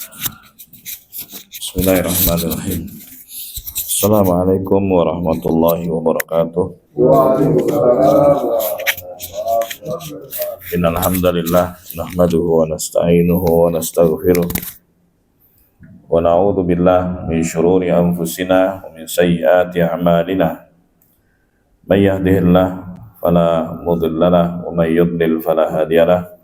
Bismillahirrahmanirrahim. Assalamualaikum warahmatullahi wabarakatuh. Innal hamdalillah nahmaduhu wa nasta'inuhu wa nastaghfiruh wa na'udzu billahi min shururi anfusina wa min sayyiati a'malina. May yahdihillahu fala mudilla lahu wa may yudlil fala hadiyalah.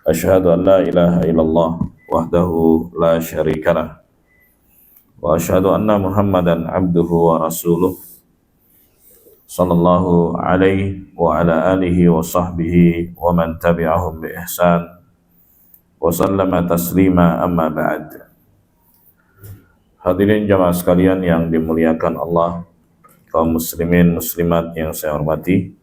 Asyhadu an la ilaha illallah wahdahu la syarikalah wa asyhadu anna Muhammadan abduhu wa rasuluh sallallahu alaihi wa ala alihi wa sahbihi wa man tabi'ahum bi ihsan wa sallama taslima amma ba'd. Hadirin jamaah sekalian yang dimuliakan Allah, kaum muslimin muslimat yang saya hormati,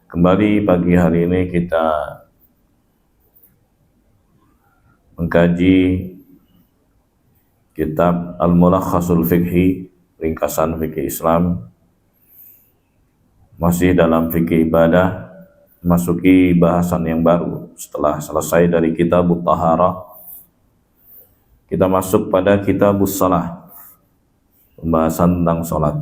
kembali pagi hari ini kita mengkaji kitab Al-Mulakhasul Fiqhi, ringkasan fikih Islam, masih dalam fikih ibadah, masuki bahasan yang baru. Setelah selesai dari kitab Taharah, kita masuk pada kitab Shalah, pembahasan tentang sholat.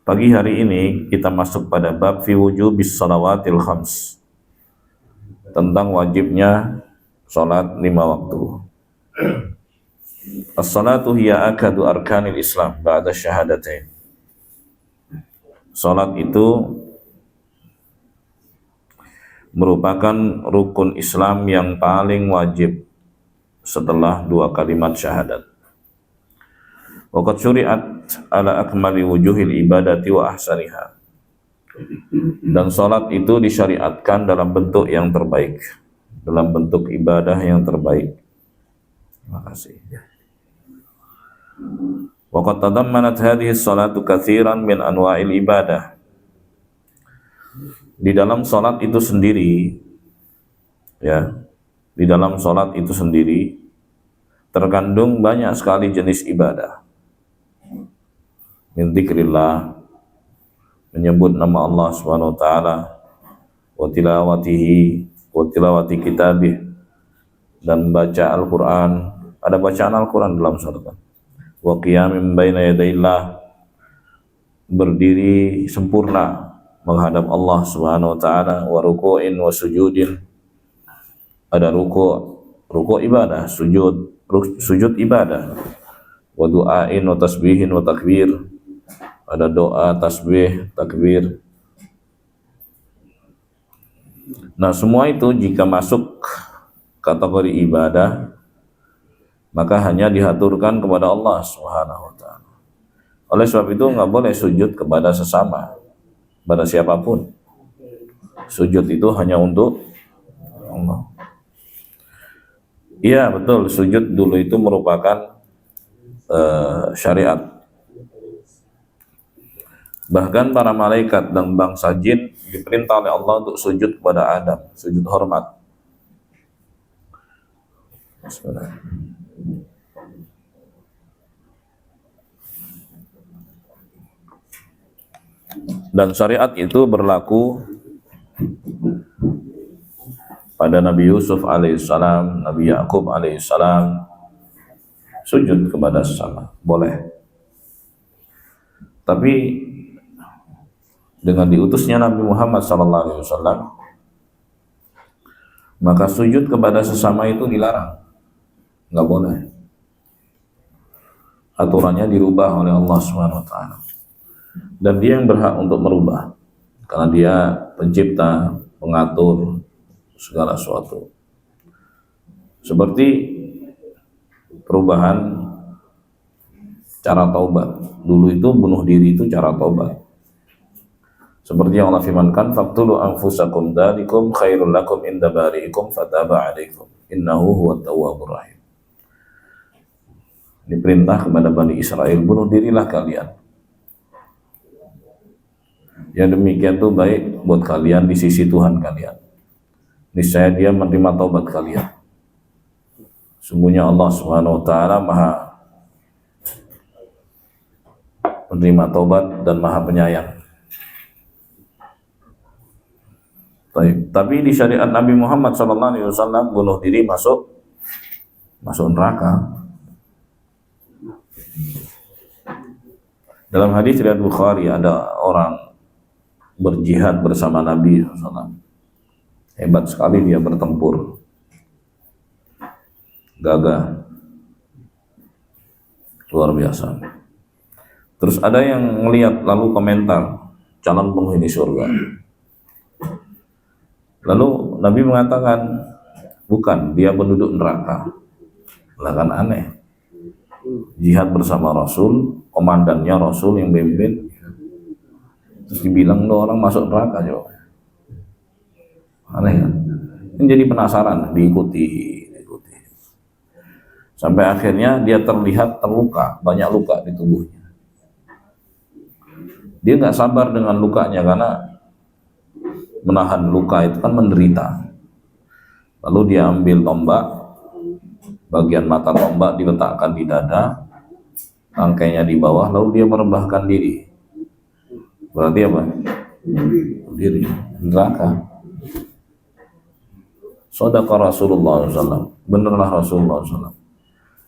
Pagi hari ini kita masuk pada bab fi wujubis shalawatil khams, tentang wajibnya sholat 5 waktu. As-salatu hiya akadu arkanil Islam ba'da syahadatain. Sholat itu merupakan rukun Islam yang paling wajib setelah 2 kalimat syahadat. Waqad syuri'at ala akmali wujuhil ibadati wa ahsaniha. Dan sholat itu disyariatkan dalam bentuk yang terbaik, dalam bentuk ibadah yang terbaik. Terima kasih. Waqad tadammanat hadhihi sholatu katsiran min anwa'il ibadah. Di dalam sholat itu sendiri, ya, di dalam sholat itu sendiri terkandung banyak sekali jenis ibadah. Min dzikrillah, menyebut nama Allah Subhanahu wa taala, wa tilawatihi, wa tilawati kitabih, dan baca Al-Qur'an. Ada bacaan Al-Qur'an dalam salat. Wa qiyamin baina yadayillah, berdiri sempurna menghadap Allah Subhanahu wa taala, wa ruku'in wa sujudin. Ada ruku' ibadah, sujud ibadah. Wa du'ain wa tasbihin wa takbir. Ada doa, tasbih, takbir. Nah, semua itu jika masuk kategori ibadah, maka hanya dihaturkan kepada Allah Subhanahu wa ta'ala. Oleh sebab itu nggak boleh sujud kepada sesama, pada siapapun. Sujud itu hanya untuk Allah. Iya, betul, sujud dulu itu merupakan syariat. Bahkan para malaikat dan bangsa jin diperintah oleh Allah untuk sujud kepada Adam, sujud hormat. Dan syariat itu berlaku pada Nabi Yusuf alaihissalam, Nabi Yakub alaihissalam, sujud kepada sesama, boleh. Tapi dengan diutusnya Nabi Muhammad SAW, maka sujud kepada sesama itu dilarang, nggak boleh. Aturannya dirubah oleh Allah SWT, dan Dia yang berhak untuk merubah, karena Dia pencipta, pengatur segala sesuatu. Seperti perubahan cara taubat. Dulu itu bunuh diri itu cara taubat. Seperti yang Allah firmankan, faqtulu anfusakum dzalikum khairul lakum inda bari'ikum fataba 'alaikum innahu huwat tawwabur rahim. Diperintah kepada Bani Israel, bunuh dirilah kalian. Yang demikian itu baik buat kalian di sisi Tuhan kalian. Niscaya Dia menerima taubat kalian. Sungguhnya Allah Subhanahu wa taala Maha menerima taubat dan Maha penyayang. Tapi di syariat Nabi Muhammad SAW bunuh diri masuk neraka. Dalam hadis riwayat Bukhari ada orang berjihad bersama Nabi SAW. Hebat sekali dia bertempur, gagah, luar biasa. Terus ada yang melihat lalu komentar, calon penghuni surga. Lalu Nabi mengatakan, bukan, dia penduduk neraka. Lah kan aneh. Jihad bersama Rasul, komandannya Rasul yang memimpin, terus dibilang lo orang masuk neraka coba. Aneh kan? Ini jadi penasaran, diikuti. Sampai akhirnya dia terlihat terluka, banyak luka di tubuhnya. Dia nggak sabar dengan lukanya karena menahan luka itu kan menderita. Lalu dia ambil tombak, bagian mata tombak diletakkan di dada, rangkainya di bawah, lalu dia merebahkan diri. Berarti apa? Diri neraka. Shadaqa Rasulullah SAW. Benarlah Rasulullah SAW.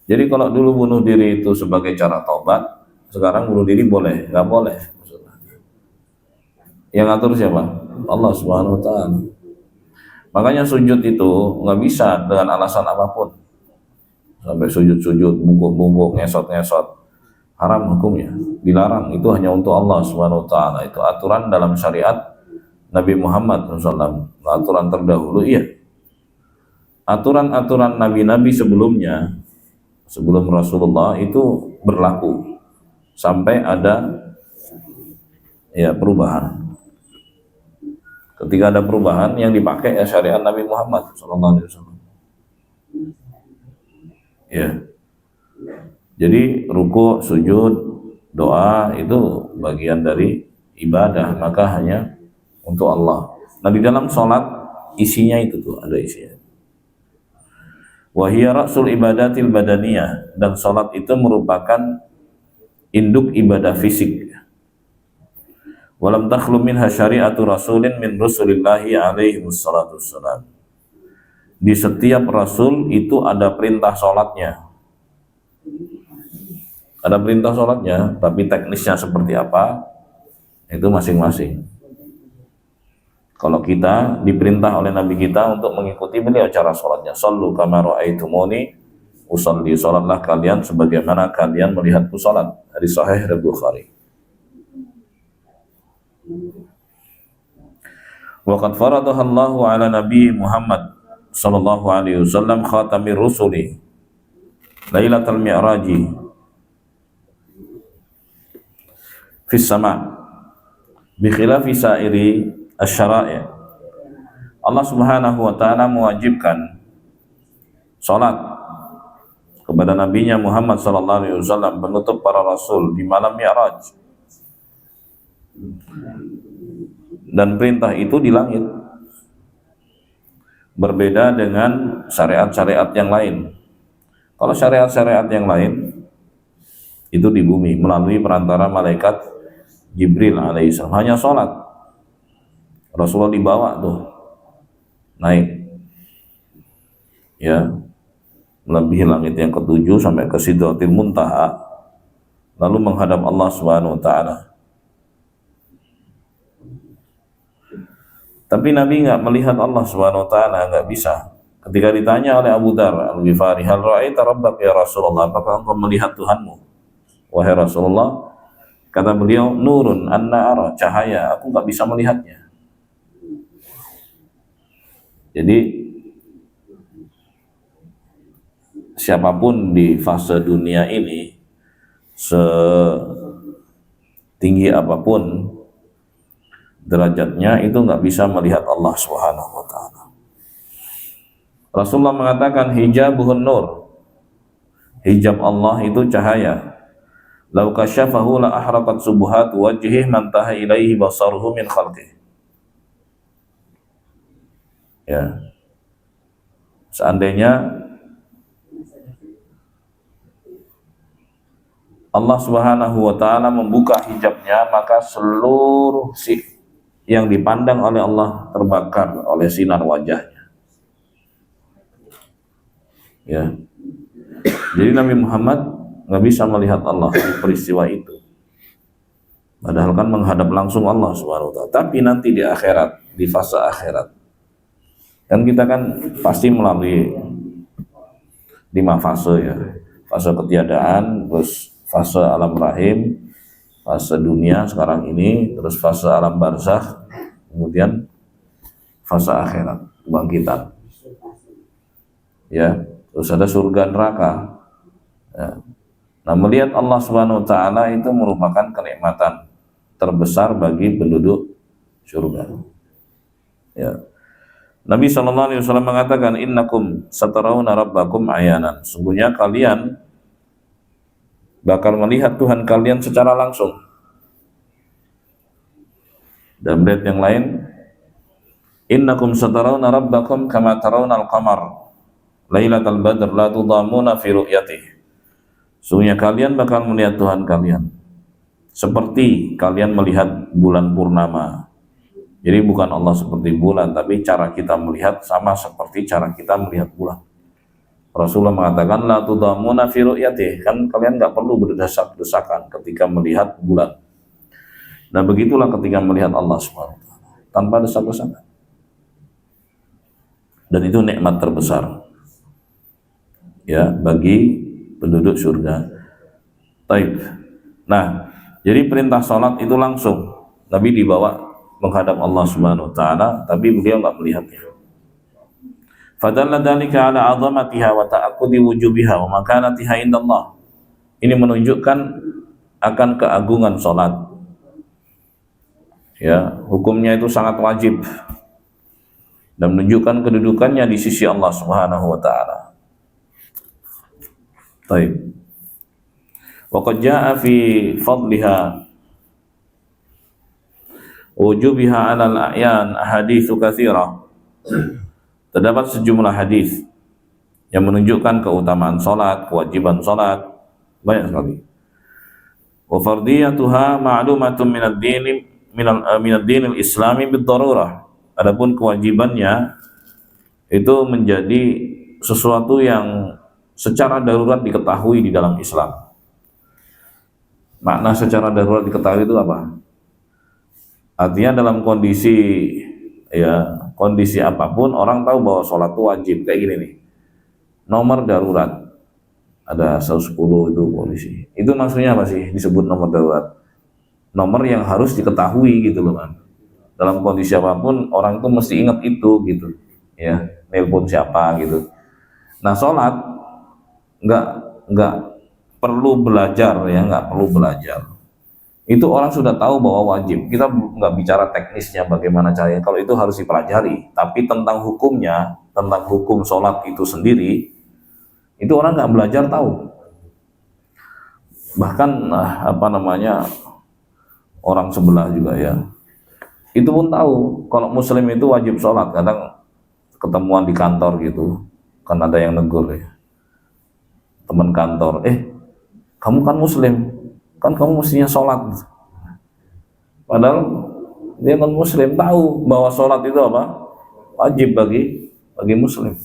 Jadi kalau dulu bunuh diri itu sebagai cara taubat, sekarang bunuh diri boleh? Nggak boleh. Yang ngatur siapa? Allah Subhanahu Wa Taala. Makanya sujud itu nggak bisa dengan alasan apapun. Sampai sujud-sujud, bungkuk-bungkuk, ngesot-ngesot, haram hukumnya, dilarang. Itu hanya untuk Allah Subhanahu Wa Taala. Itu aturan dalam syariat Nabi Muhammad SAW. Aturan terdahulu, iya. Aturan-aturan nabi-nabi sebelumnya, sebelum Rasulullah itu berlaku sampai ada perubahan. Ketika ada perubahan, yang dipakai syariat Nabi Muhammad SAW. Ya. Jadi ruku, sujud, doa itu bagian dari ibadah, maka hanya untuk Allah. Nah di dalam sholat isinya itu tuh ada isinya. Wahiyya ra'sul ibadatil badaniyah, dan sholat itu merupakan induk ibadah fisik. Walam takhlu minha syari'atu rasulin min rusulillahi alaihi wassalatu wassalam. Di setiap rasul itu ada perintah sholatnya. Ada perintah sholatnya, tapi teknisnya seperti apa, itu masing-masing. Kalau kita diperintah oleh Nabi kita untuk mengikuti beliau cara sholatnya. Sallu kama ra'aitumuni usalli. Sholatlah kalian sebagaimana kalian melihatku sholat. Hadis sahih riwayat Bukhari. Waqad faradaha Allahu ala Nabi Muhammad sallallahu alaihi wasallam khatamir rusuli Lailatul Mi'raji fi sama' bi khilafi sa'iri asy-syara'i'. Allah Subhanahu wa taala mewajibkan salat kepada nabinya Muhammad sallallahu alaihi wasallam penutup para rasul di malam Mi'raj. Dan perintah itu di langit, berbeda dengan syariat-syariat yang lain. Kalau syariat-syariat yang lain itu di bumi melalui perantara malaikat Jibril alaihissalam, hanya sholat. Rasulullah dibawa tuh naik, ya, melebihi langit yang ketujuh sampai ke Sidratil Muntaha, lalu menghadap Allah Subhanahu Wa Taala. Tapi Nabi nggak melihat Allah Subhanahu Wa Taala, nggak bisa. Ketika ditanya oleh Abu Dzar Al-Ghifari, hal ra'aita rabbak ya Rasulullah, apakah engkau melihat Tuhanmu wahai Rasulullah? Kata beliau, nurun anna ara, cahaya, aku nggak bisa melihatnya. Jadi siapapun di fase dunia ini, setinggi apapun derajatnya, itu nggak bisa melihat Allah Subhanahu Wa Taala. Rasulullah mengatakan hijabuhun nur, hijab Allah itu cahaya. Lau kasyafahu la ahraqat subuhat wajhih man taha ilaihi basaruhu min khalqih. Ya. Seandainya Allah Subhanahu wa taala membuka hijabnya, maka seluruh yang dipandang oleh Allah terbakar oleh sinar wajahnya. Ya, jadi Nabi Muhammad nggak bisa melihat Allah di peristiwa itu. Padahal kan menghadap langsung Allah Subhanahu wa taala. Tapi nanti di akhirat, di fase akhirat, kan kita kan pasti melalui 5 fase ya. Fase ketiadaan, terus fase alam rahim, fase dunia sekarang ini, terus fase alam barzakh, kemudian fase akhirat, kebangkitan. Ya, terus ada surga neraka. Ya. Nah, melihat Allah Subhanahu wa taala itu merupakan kenikmatan terbesar bagi penduduk surga. Ya. Nabi SAW mengatakan, innakum satarawna rabbakum ayanan. Sungguhnya kalian bakal melihat Tuhan kalian secara langsung. Dan ayat yang lain, innakum satarawna rabbakum kama tarawna al-qamar lailatal badr la tudamuna fi ru'yatih. Sungguhnya kalian bakal melihat Tuhan kalian seperti kalian melihat bulan purnama. Jadi bukan Allah seperti bulan, tapi cara kita melihat sama seperti cara kita melihat bulan. Rasulullah mengatakan la tudamuna fi ru'yatih, kan kalian nggak perlu berdesak-desakan ketika melihat bulan. Nah, begitulah ketika melihat Allah Subhanahu wa taala, tanpa desak-desakan. Dan itu nikmat terbesar ya bagi penduduk surga. Taib. Nah, jadi perintah salat itu langsung Nabi dibawa menghadap Allah Subhanahu wa taala, tapi beliau enggak melihatnya. Fadalla dzalika ala 'azamatiha wa ta'aqqudi wujubiha wa makanatiha indallah. Ini menunjukkan akan keagungan salat. Ya, hukumnya itu sangat wajib dan menunjukkan kedudukannya di sisi Allah Subhanahu wa taala. Baik. Wa qad jaa'a fi fadliha wujubiha 'ala al-a'yan ahaditsu katsirah. Terdapat sejumlah hadis yang menunjukkan keutamaan salat, kewajiban salat, banyak sekali. Wa fardiyatuha ma'lumatun min ad-din al-islami bid-darurah. Adapun kewajibannya itu menjadi sesuatu yang secara darurat diketahui di dalam Islam. Makna secara darurat diketahui itu apa? Artinya dalam kondisi apapun orang tahu bahwa sholat itu wajib. Kayak gini nih, nomor darurat ada 110 itu polisi. Itu maksudnya apa sih disebut nomor darurat? Nomor yang harus diketahui gitu loh kan. Dalam kondisi apapun orang itu mesti ingat itu gitu. Ya, nelpon siapa gitu. Nah, sholat nggak perlu belajar ya, nggak perlu belajar. Itu orang sudah tahu bahwa wajib. Kita nggak bicara teknisnya bagaimana caranya, kalau itu harus dipelajari. Tapi tentang hukumnya, tentang hukum sholat itu sendiri, itu orang nggak belajar tahu. Bahkan orang sebelah juga ya, itu pun tahu kalau muslim itu wajib sholat. Kadang ketemuan di kantor gitu, kan ada yang negur ya, teman kantor, kamu kan muslim, kan kamu mestinya sholat. Padahal dia non muslim, tahu bahwa sholat itu apa? Wajib bagi muslim.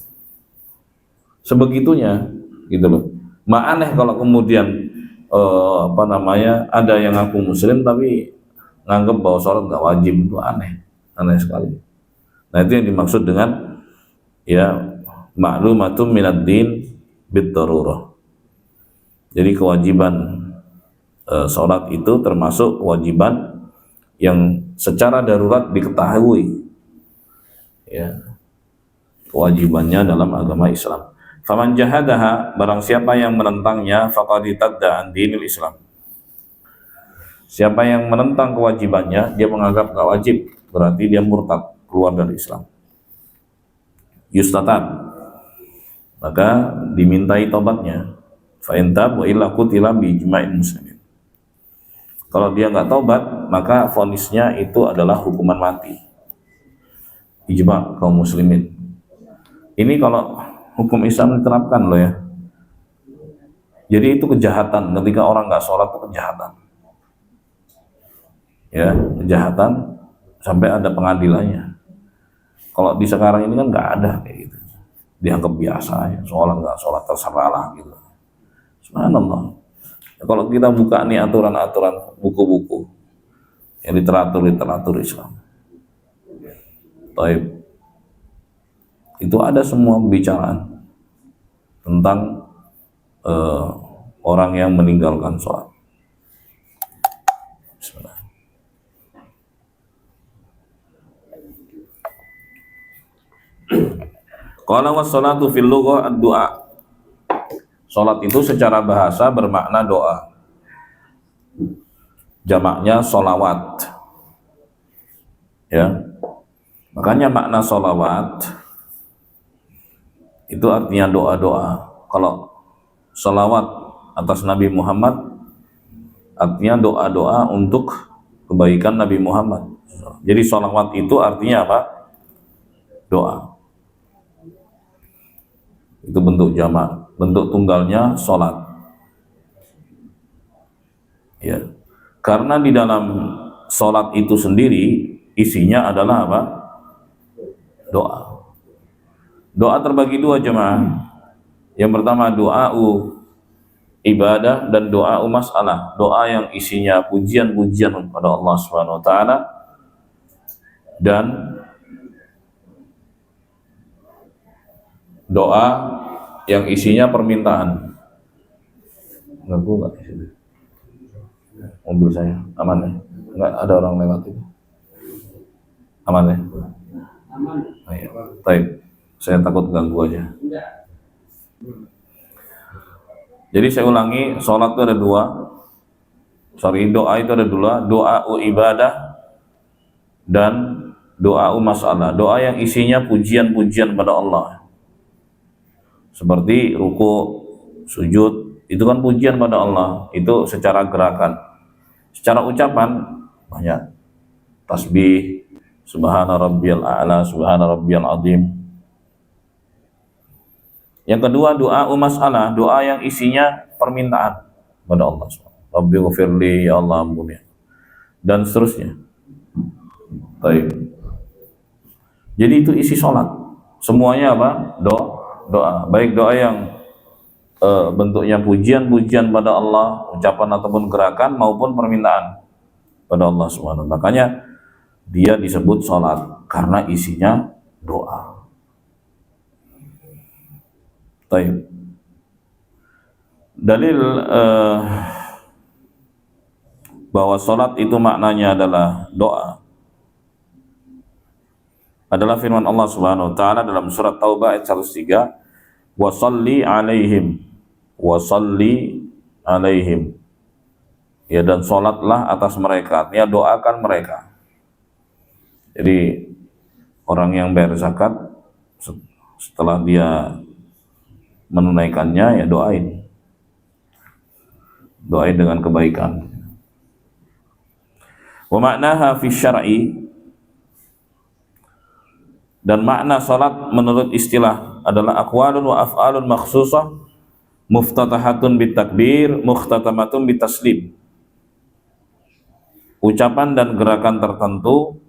Sebegitunya gitu loh. Aneh kalau kemudian ada yang ngaku muslim tapi nganggap bahwa sholat nggak wajib. Itu aneh sekali. Nah, itu yang dimaksud dengan ya ma'lumatun minad din bid-darurah. Jadi kewajiban sholat itu termasuk kewajiban yang secara darurat diketahui ya, kewajibannya dalam agama Islam. Faman jahadaha, barang siapa yang menentangnya, faqad irtadda an dinil Islam. Siapa yang menentang kewajibannya, dia menganggap gak wajib, berarti dia murtad, keluar dari Islam. Yustatab, maka dimintai tobatnya. Fa in tab wa illa qutila bi ijma'il muslimin. Kalau dia nggak taubat, maka vonisnya itu adalah hukuman mati. Ijma' kaum muslimin. Ini kalau hukum Islam diterapkan loh ya. Jadi itu kejahatan, ketika orang nggak sholat itu kejahatan. Ya, kejahatan sampai ada pengadilannya. Kalau di sekarang ini kan nggak ada kayak gitu, dianggap biasa ya, seolah nggak sholat terserah lah gitu. Subhanallah. Kalau kita buka nih aturan-aturan buku-buku yang literatur Islam, Taib, itu ada semua pembicaraan tentang orang yang meninggalkan sholat. Bismillah. Qala was-salatu fil lughah ad-du'a. Salat itu secara bahasa bermakna doa. Jamaknya solawat. Ya. Makanya makna solawat itu artinya doa-doa. Kalau solawat atas Nabi Muhammad artinya doa-doa untuk kebaikan Nabi Muhammad. Jadi solawat itu artinya apa? Doa. Itu bentuk jamak, bentuk tunggalnya sholat. Ya, karena di dalam sholat itu sendiri isinya adalah apa? Doa. Doa terbagi dua jemaah. Yang pertama doa ibadah dan doa masalah. Doa yang isinya pujian-pujian kepada Allah Subhanahu Wa Taala dan doa yang isinya permintaan. Ganggu nggak di sini? Mobil saya aman ya? Nggak ada orang lewat itu? Aman ya? Aman. Oh, iya. Baik. Saya takut ganggu aja. Jadi saya ulangi, sholat itu ada dua. Doa itu ada dua. Doa ibadah dan doa masalah. Doa yang isinya pujian-pujian pada Allah. Seperti ruku, sujud, itu kan pujian pada Allah. Itu secara gerakan. Secara ucapan banyak tasbih, subhana rabbiyal a'la, subhana rabbiyal azim. Yang kedua doa masalah, doa yang isinya permintaan pada Allah. Rabbi ghfirli, ya Allah ampuni, dan seterusnya. Baik. Jadi itu isi sholat. Semuanya apa? Doa. Baik doa yang bentuknya pujian-pujian pada Allah, ucapan ataupun gerakan maupun permintaan pada Allah Subhanahu. Makanya dia disebut sholat karena isinya doa. Baik. Dalil bahwa sholat itu maknanya adalah doa adalah firman Allah Subhanahu wa taala dalam surat Taubah ayat 103, wa shalli alaihim. Ya, dan sholatlah atas mereka, artinya doakan mereka. Jadi orang yang bayar zakat setelah dia menunaikannya, ya doain dengan kebaikan. Wa maknaha fi syar'i, dan makna salat menurut istilah adalah aqwalun wa af'alun makhsusah muftatahatun bitakbir mukhtatamatun bitaslim. Ucapan dan gerakan tertentu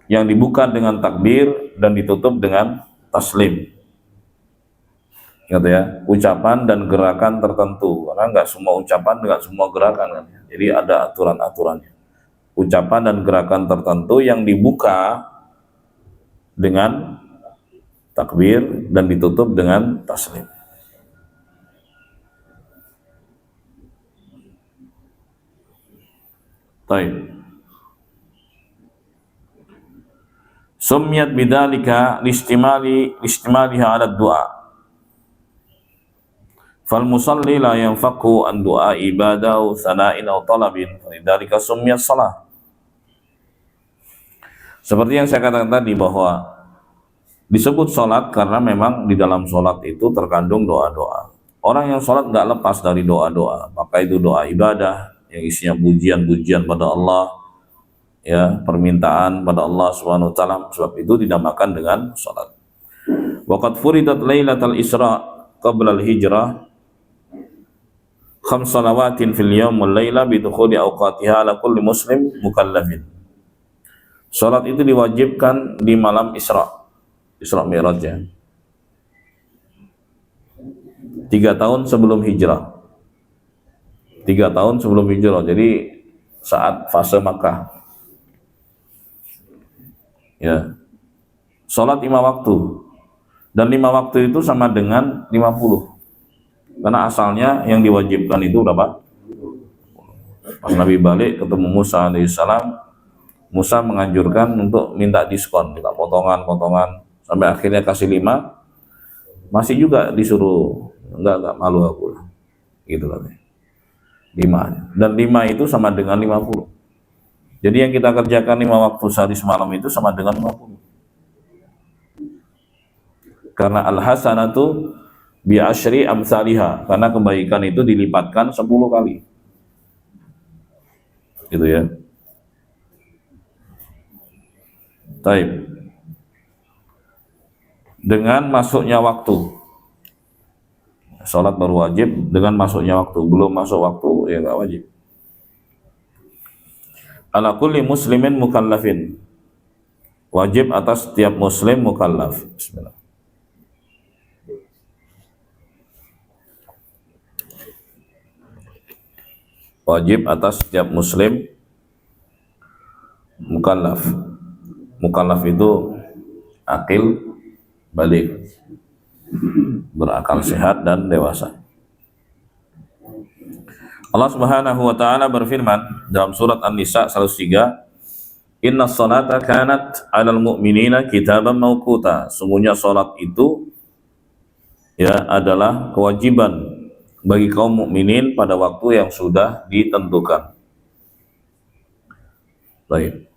yang dibuka dengan takbir dan ditutup dengan taslim. Gitu ya, ucapan dan gerakan tertentu, karena nggak semua ucapan, nggak semua gerakan kan. Jadi ada aturan-aturannya. Ucapan dan gerakan tertentu yang dibuka dengan takbir dan ditutup dengan taslim. Baik. Summiyat bidzalika listimaliha 'ala du'a. Fal musalli la yanfaqu an du'a ibadah sana'in aw talabin, lidzalika summiyat shalah. Seperti yang saya katakan tadi bahwa disebut sholat karena memang di dalam sholat itu terkandung doa-doa. Orang yang sholat nggak lepas dari doa-doa, maka itu doa ibadah yang isinya pujian-pujian pada Allah, ya, permintaan pada Allah Subhanahu wa taala. Sebab itu dinamakan dengan sholat. Waqad furidat lailatul Isra qabla al-hijrah khams salawatin fil yawm wal laila bi dukhuli awqatiha ala kulli muslim mukallafin. Sholat itu diwajibkan di malam Isra Mi'raj ya. 3 tahun sebelum hijrah. 3 tahun sebelum hijrah. Jadi saat fase Makkah. Ya. Sholat 5 waktu. Dan 5 waktu itu sama dengan 50. Karena asalnya yang diwajibkan itu berapa? Pas Nabi balik ketemu Musa alaihissalam, Musa menganjurkan untuk minta diskon, minta potongan-potongan, sampai akhirnya kasih 5, masih juga disuruh, enggak malu aku, gitu katanya. 5, dan 5 itu sama dengan 50. Jadi yang kita kerjakan 5 waktu sehari semalam itu sama dengan 50. Karena al-hasanatu bi asyri amsalihha, karena kebaikan itu dilipatkan 10 kali. Gitu ya. Taib. Dengan masuknya waktu. Salat baru wajib dengan masuknya waktu. Belum masuk waktu ya enggak wajib. Ala kulli muslimin mukallafin. Wajib atas setiap muslim mukallaf. Bismillah. Wajib atas setiap muslim mukallaf. Mukallaf itu akil, balik, berakal sehat dan dewasa. Allah Subhanahu wa taala berfirman dalam surat An-Nisa 103, "Innas salata kanat 'alal mu'minina kitaban mawquta." Sungguhnya salat itu ya adalah kewajiban bagi kaum mukminin pada waktu yang sudah ditentukan. Baik.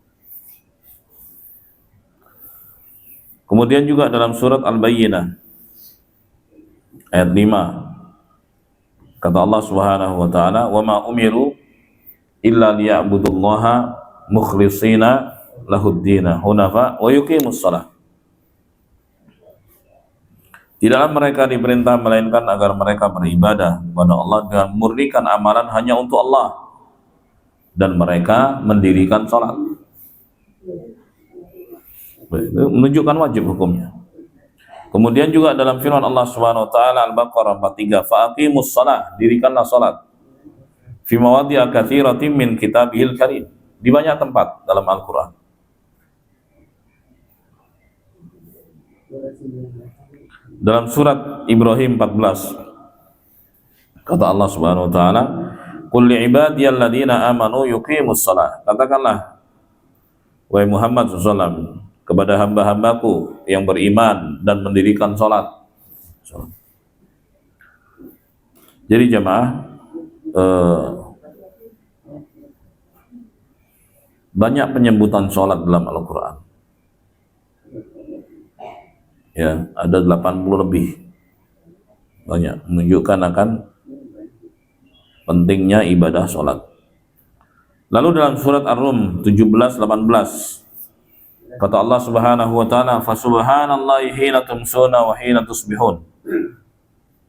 Kemudian juga dalam surat Al-Bayyinah ayat 5 kata Allah Subhanahu wa taala, "Wa ma umiru illa liya'budullaha mukhlishina lahuddina hunafa wa yuqimus shalah." Tidaklah mereka diperintah melainkan agar mereka beribadah kepada Allah dengan memurnikan amalan hanya untuk Allah dan mereka mendirikan salat. Menunjukkan wajib hukumnya. Kemudian juga dalam firman Allah Subhanahu wa taala Al-Baqarah 43, "Faqimus shalah," dirikanlah salat. Fi mawadhi'a katsiratin min kitabihil karim. Di banyak tempat dalam Al-Qur'an. Dalam surat Ibrahim 14 kata Allah Subhanahu wa taala, "Qul li ibadiyalladzina amanu yuqimus shalah." Katakanlah wahai Muhammad SAW kepada hamba-hambaku yang beriman dan mendirikan salat. Jadi jemaah, banyak penyebutan salat dalam Al-Qur'an. Ya, ada 80 lebih. Banyak menunjukkan akan pentingnya ibadah salat. Lalu dalam surat Ar-Rum 17-18 kata Allah Subhanahu wa taala, "Fa subhanallahi hina tumsuna wa hina tusbihun."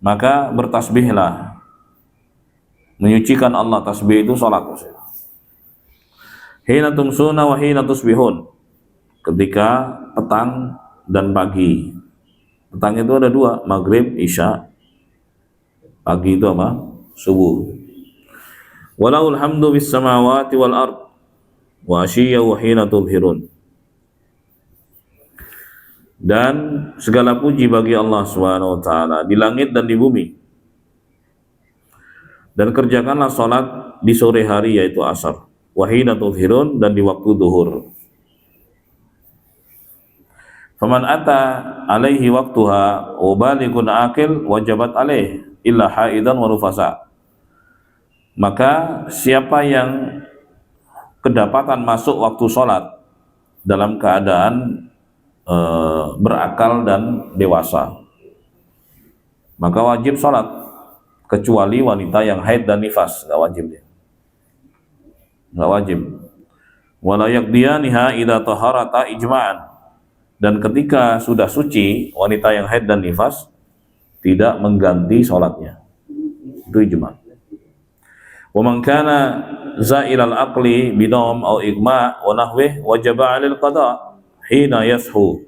Maka bertasbihlah. Menyucikan Allah, tasbih itu salat. Hina tumsuna wa hina tusbihun. Ketika petang dan pagi. Petang itu ada 2, maghrib, isya. Pagi itu apa? Subuh. Walahul hamdu bis samawati wal ard wa ashiya wa hina tudhirun. Dan segala puji bagi Allah Subhanahu wa taala di langit dan di bumi. Dan kerjakanlah salat di sore hari yaitu asar, wa hina tudhirun, dan di waktu duhur. Faman ata alaihi waktuha ubalighun akil wajabat alaih illa haidan wa nufasa. Maka siapa yang kedapatan masuk waktu sholat dalam keadaan berakal dan dewasa, maka wajib sholat, kecuali wanita yang haid dan nifas, nggak wajib dia, nggak wajib. Wala yaqdiyaniha idza taharata ijma'an. Dan ketika sudah suci, wanita yang haid dan nifas tidak mengganti sholatnya. Itu ijma'. Wa man kana zailal aqli binom au igma wa nahwih wajaba 'alal qada hina yashu.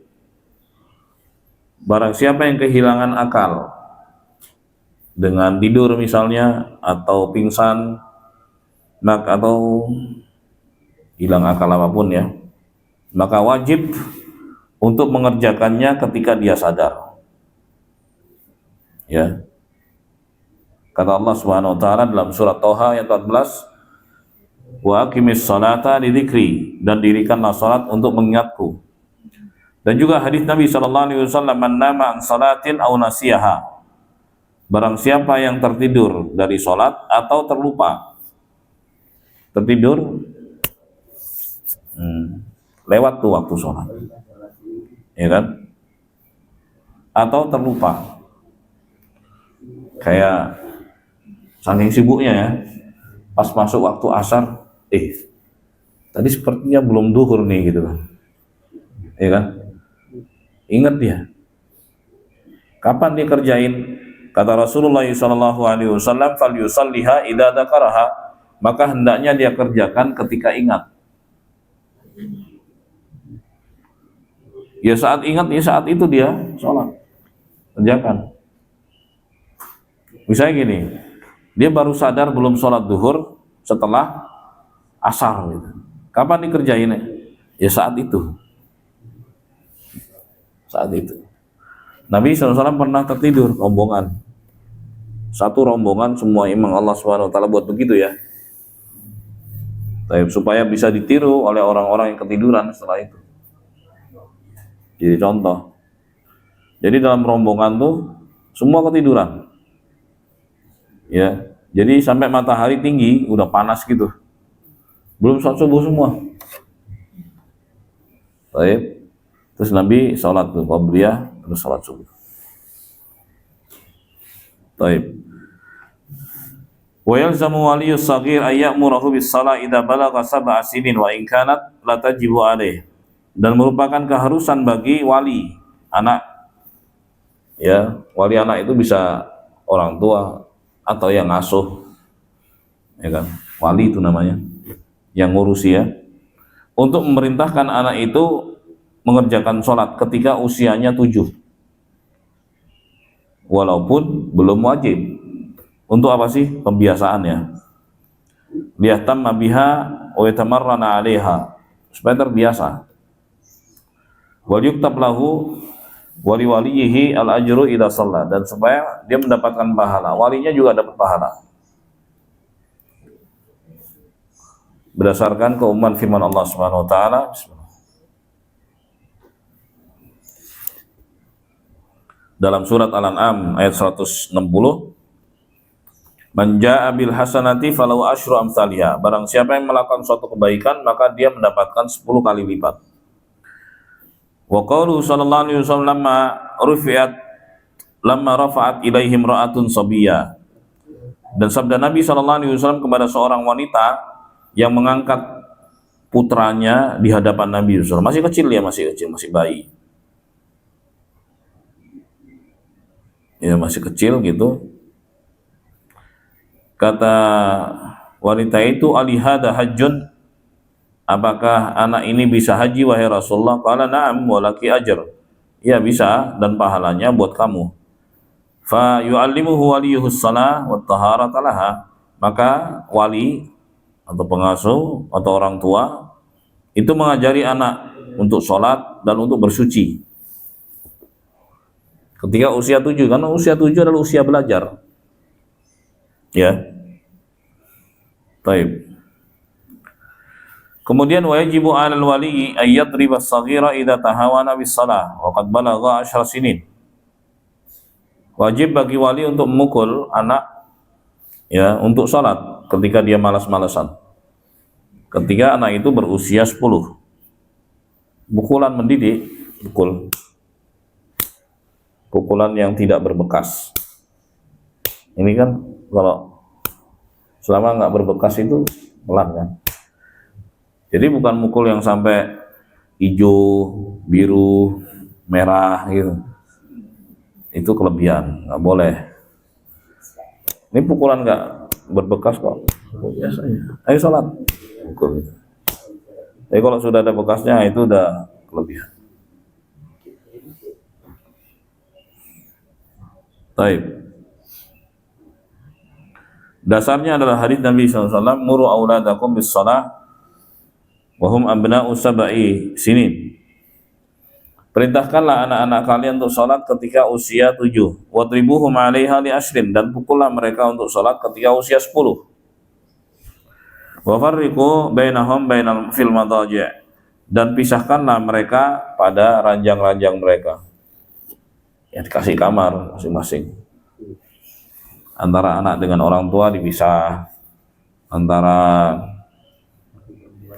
Barang siapa yang kehilangan akal dengan tidur misalnya, atau pingsan, atau hilang akal apapun ya, maka wajib untuk mengerjakannya ketika dia sadar. Ya. Kata Allah Subhanahu wa taala dalam surat Thaha ayat 14, wa aqimis salata lidzikri, dan dirikanlah salat untuk mengingatku. Dan juga hadis Nabi sallallahu alaihi wasallam, man nama an salatin aw nasiyaha, barang siapa yang tertidur dari salat atau terlupa. Tertidur lewat tuh waktu salat, ya kan, atau terlupa, kayak saking sibuknya ya, pas masuk waktu asar, tadi sepertinya belum duhur nih gitu kan, ya kan, ingat dia, kapan dia kerjain? Kata Rasulullah SAW, fal yusalliha idza dzakaraha, maka hendaknya dia kerjakan ketika ingat. Ya saat ingat, ya saat itu dia sholat, kerjakan. Misalnya gini, dia baru sadar belum sholat duhur setelah asar gitu. Kapan dikerjainnya? Ya saat itu. Saat itu. Nabi SAW pernah tertidur rombongan. Satu rombongan semua imam Allah SWT buat begitu ya. Supaya bisa ditiru oleh orang-orang yang ketiduran setelah itu. Jadi contoh. Jadi dalam rombongan tuh semua ketiduran. Ya, jadi sampai matahari tinggi, udah panas gitu, belum sholat subuh semua. Baik, terus Nabi sholat tuh qabliyah, terus sholat subuh. Baik. Wa yalzamu waliyus saghir ay ya'murahu bis shalah idza balagha sab'a sinin wa in kanat la tajibu alaih. Dan merupakan keharusan bagi wali anak. Ya, wali anak itu bisa orang tua atau yang ngasuh, ya kan, wali itu namanya, yang ngurusi ya, untuk memerintahkan anak itu mengerjakan sholat ketika usianya 7, walaupun belum wajib. Untuk apa sih? Pembiasaan ya, liyahtamma biha wa yatamarrana 'alaiha, supaya terbiasa. Wal yuktab lahu wali-walihi al-ajru idza shalla, dan supaya dia mendapatkan pahala, walinya juga dapat pahala. Berdasarkan keumuman firman Allah Subhanahu wa taala, dalam surat Al-An'am ayat 160, man jaa'a bil hasanati falahu asyru amsalihha, barang siapa yang melakukan suatu kebaikan maka dia mendapatkan 10 kali lipat. Wa qauluhu sallallahu alaihi wasallam lamma rafa'at ilaihim ra'atun sabiyya, dan sabda Nabi sallallahu alaihi wasallam kepada seorang wanita yang mengangkat putranya di hadapan Nabi sallallahu, masih kecil ya, masih bayi. Ya, masih kecil gitu. Kata wanita itu, alihada hajjun, apakah anak ini bisa haji wahai Rasulullah? Qala na'am walaki ajr, ya bisa dan pahalanya buat kamu. Fa yu'allimuhu waliyuhus shalah wat taharata laha, maka wali atau pengasuh atau orang tua itu mengajari anak untuk sholat dan untuk bersuci ketika usia 7, karena usia 7 adalah usia belajar. Ya. Baik. Kemudian wajibu 'alal wali ay yadriba as-saghira idza tahawana bis shalah wa qad balagha 10 sinin. Wajib bagi wali untuk memukul anak ya untuk salat ketika dia malas-malasan. Ketika anak itu berusia 10. Pukulan mendidik, pukulan yang tidak berbekas. Ini kan kalau selama nggak berbekas itu pelan kan. Jadi bukan mukul yang sampai hijau, biru, merah gitu. Itu kelebihan, nggak boleh. Ini pukulan nggak berbekas kok, biasanya. Ayo sholat. Pukul gitu. Tapi kalau sudah ada bekasnya itu udah kelebihan. Baik. Dasarnya adalah hadis Nabi SAW, muru auladakum bis shalah wa hum abna'u sab'i sinin. Perintahkanlah anak-anak kalian untuk sholat ketika usia 7. Wadribuhum 'alaiha li ashrin, dan pukullah mereka untuk sholat ketika usia 10. Wa farriqu bainahum bainal fil madaji', dan pisahkanlah mereka pada ranjang-ranjang mereka. Ya, dikasih kamar masing-masing. Antara anak dengan orang tua dipisah, antara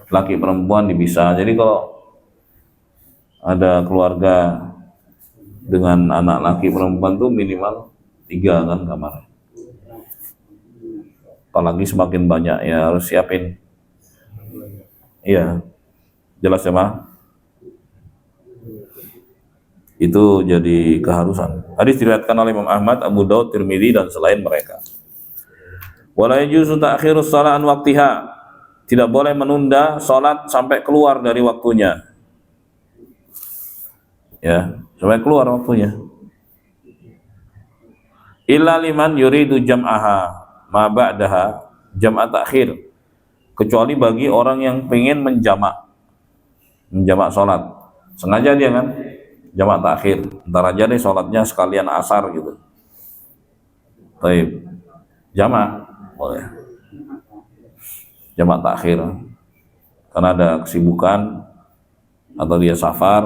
laki perempuan dipisah. Jadi kalau ada keluarga dengan anak laki perempuan tuh minimal 3 kan kamar. Apalagi semakin banyak ya harus siapin. Iya, jelas ya Pak? Itu jadi keharusan. Hadis diriwayatkan oleh Imam Ahmad, Abu Daud, Tirmidzi dan selain mereka. Wala yajuzu ta'khirus shalah an waqtiha. Tidak boleh menunda salat sampai keluar dari waktunya. Ya, sampai keluar waktunya. Illa liman yuridu jam'aha ma ba'daha jam'at ta'khir. Kecuali bagi orang yang pengen menjamak salat. Sengaja dia kan jamak takhir, ntar aja deh sholatnya sekalian asar gitu. Baik, jamak boleh, jamak takhir karena ada kesibukan atau dia safar,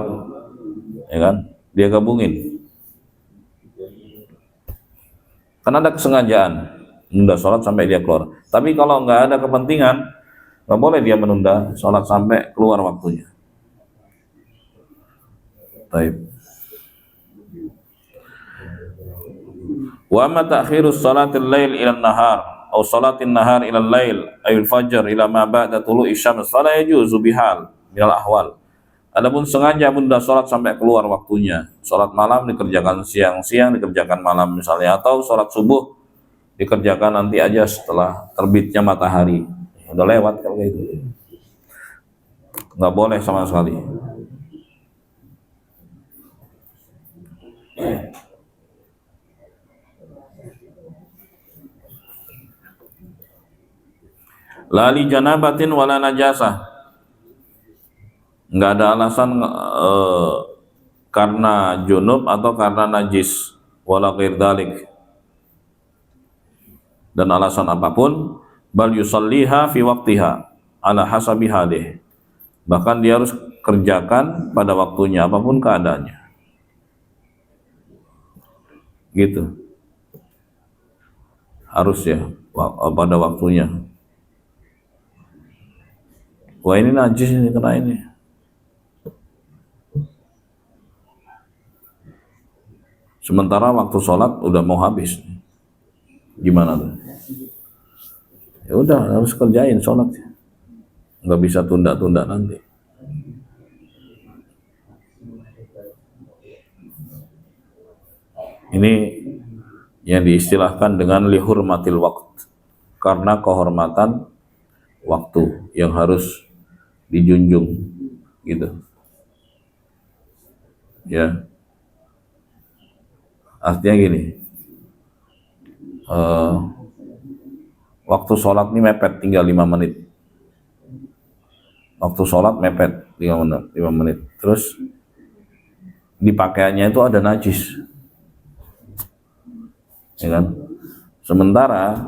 ya kan, dia gabungin. Karena ada kesengajaan menunda sholat sampai dia keluar. Tapi kalau nggak ada kepentingan, nggak boleh dia menunda sholat sampai keluar waktunya. Baik. Wa ma ta'khirus salatil lail ila an-nahar aw salatin nahar ila al-lail ay al-fajr ila ma ba'da tulu'i syams fala yajuzu bihal minal ahwal. Adapun sengaja menunda salat sampai keluar waktunya. Salat malam dikerjakan siang dikerjakan malam misalnya, atau salat subuh dikerjakan nanti aja setelah terbitnya matahari. Udah lewat kalau gitu. Nggak boleh sama sekali. Lali janabatin wala najasah, nggak ada alasan karena junub atau karena najis, wala ghair dalik, dan alasan apapun. Bal yusalliha fi waqtiha ala hasabi halih, bahkan dia harus kerjakan pada waktunya apapun keadaannya, gitu, harus ya pada waktunya. Wah ini najis ini, kena ini. Sementara waktu sholat udah mau habis, gimana tuh? Ya udah harus kerjain sholat, nggak bisa tunda-tunda nanti. Ini yang diistilahkan dengan lihurmatil waqt, karena kehormatan waktu yang harus dijunjung, gitu. Ya, artinya gini, waktu sholat ini mepet tinggal 5 menit. Waktu sholat mepet 5 menit. Terus di pakaiannya itu ada najis, ya kan? Sementara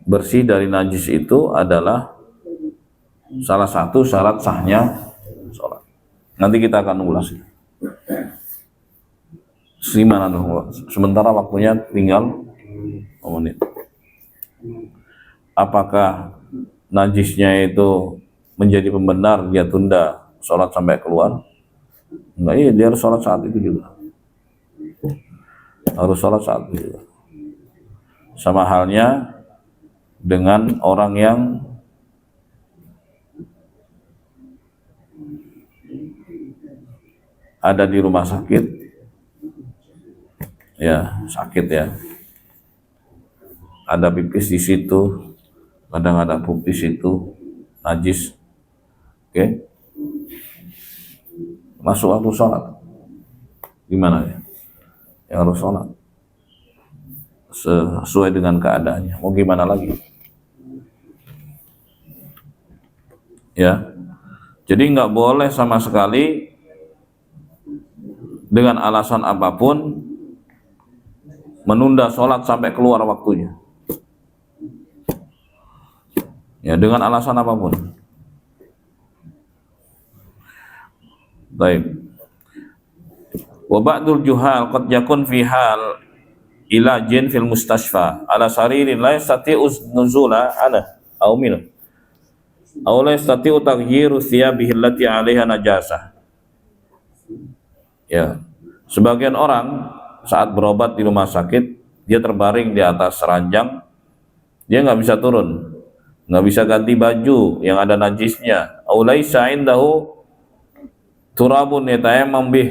bersih dari najis itu adalah salah satu syarat sahnya sholat. Nanti kita akan ulas. Gimana tuh? Sementara waktunya tinggal 5 menit. Apakah najisnya itu menjadi pembenar dia tunda sholat sampai keluar? Enggak, iya, dia harus sholat saat itu juga. Harus sholat saat itu juga. Sama halnya dengan orang yang ada di rumah sakit, ya sakit ya, ada pipis di situ, kadang ada pup di situ, najis, oke, masuk waktu sholat, gimana ya? Yang harus sholat sesuai dengan keadaannya, mau gimana lagi? Ya, jadi nggak boleh sama sekali dengan alasan apapun menunda sholat sampai keluar waktunya. Ya, dengan alasan apapun. Baik. Wa ba'dul juhal qad yakun fi hal ilajin fil mustashfa ala saririn la yastati'u nuzula ana aw min aw la yastati'u taghyiru thiyabihi allati 'alaiha najasah. Ya. Sebagian orang saat berobat di rumah sakit, dia terbaring di atas ranjang, dia nggak bisa turun, nggak bisa ganti baju yang ada najisnya. Aw laisa indahu turabun yatayammam bih.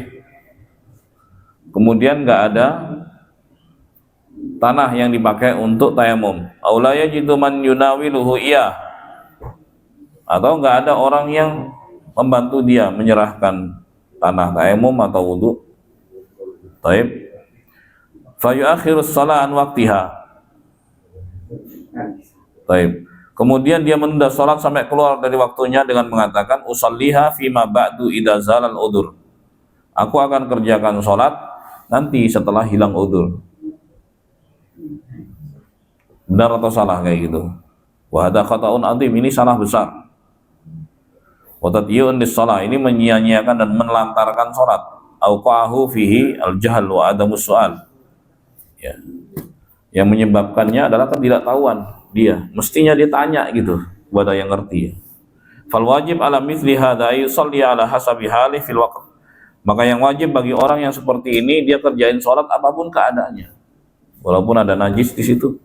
Kemudian nggak ada tanah yang dipakai untuk tayamum. Aw la yajidu man yunawiluhu iya. Atau nggak ada orang yang membantu dia menyerahkan tanah tayamum atau wudu. Taib. Fa yu'akhirus shalah an waqtiha. Taib. Kemudian dia menunda sholat sampai keluar dari waktunya dengan mengatakan usalliha fima ba'du idza zalal udur. Aku akan kerjakan sholat nanti setelah hilang udur. Benar atau salah kayak gitu? Wa hadza khata'un 'adzim, ini salah besar. Wa tadyiyun lis-shalah, ini menyia-nyiakan dan menelantarkan sholat. Auqahu fihi al-jahl wa adamus su'al. Ya. Yang menyebabkannya adalah ketidaktahuan dia. Mestinya dia tanya gitu kepada yang ngerti. Fal wajib ala mithli hadza yusalli ala hasabi hali fil waqt. Maka yang wajib bagi orang yang seperti ini, dia kerjain sholat apapun keadaannya, walaupun ada najis di situ.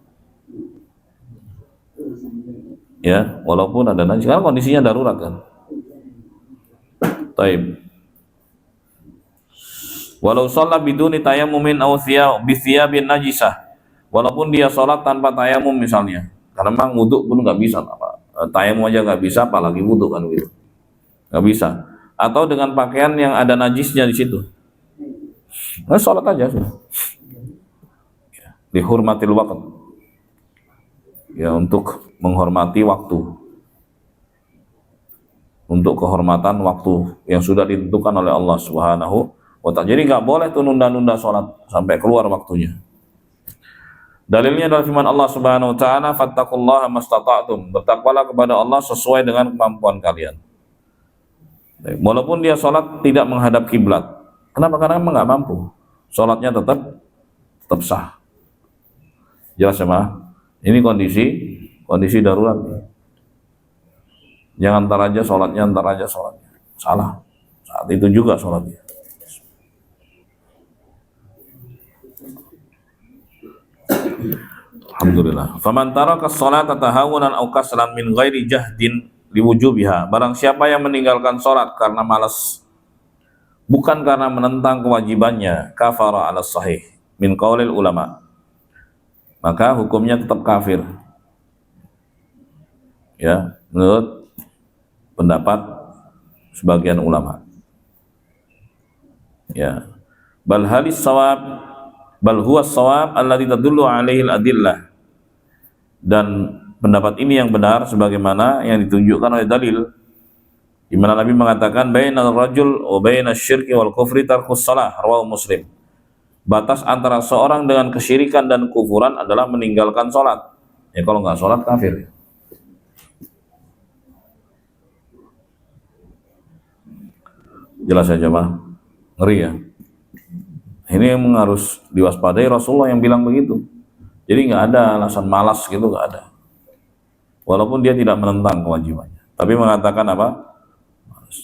Ya, walaupun ada najis, karena kondisinya darurat kan. Taib. Walau sholat biduni tayammumin aw thiyabin najisah. Walaupun dia sholat tanpa tayamum misalnya, karena memang wudhu pun nggak bisa, tayamum aja nggak bisa, apalagi wudhu kan gitu, nggak bisa. Atau dengan pakaian yang ada najisnya di situ, nah, sholat aja sudah. Dihormatil waqt, ya, untuk menghormati waktu, untuk kehormatan waktu yang sudah ditentukan oleh Allah Subhanahu wa Ta'ala. Jadi nggak boleh tuh nunda-nunda sholat sampai keluar waktunya. Dalilnya adalah firman Allah Subhanahu wa Ta'ala, fattaqullaha mastata'tum, bertakwalah kepada Allah sesuai dengan kemampuan kalian. Walaupun dia sholat tidak menghadap kiblat. Kenapa? Karena memang nggak mampu. Sholatnya tetap sah. Jelas ya, Ma? Ini kondisi darurat. Jangan ntar aja sholatnya. Salah. Saat itu juga sholatnya. Alhamdulillah. Faman taraka sholata tahawunan aw kaslan min ghairi jahdin liwujubiha. Barang siapa yang meninggalkan sholat karena malas, bukan karena menentang kewajibannya, kafara ala sahih min qaulil ulama, maka hukumnya tetap kafir. Ya, menurut pendapat sebagian ulama. Ya. Bal huwa shawab alladhi tadullu alaihi al-adillah. Dan pendapat ini yang benar sebagaimana yang ditunjukkan oleh dalil, di mana Nabi mengatakan bainal rajul wa bainasy syirki wal kufri tarkus shalah, rawahu Muslim. Batas antara seorang dengan kesyirikan dan kufuran adalah meninggalkan sholat. Ya, kalau nggak sholat kafir. Jelas ya jemaah? Ngeri ya. Ini yang harus diwaspadai, Rasulullah yang bilang begitu. Jadi nggak ada alasan malas gitu, nggak ada. Walaupun dia tidak menentang kewajibannya, tapi mengatakan apa? Malas.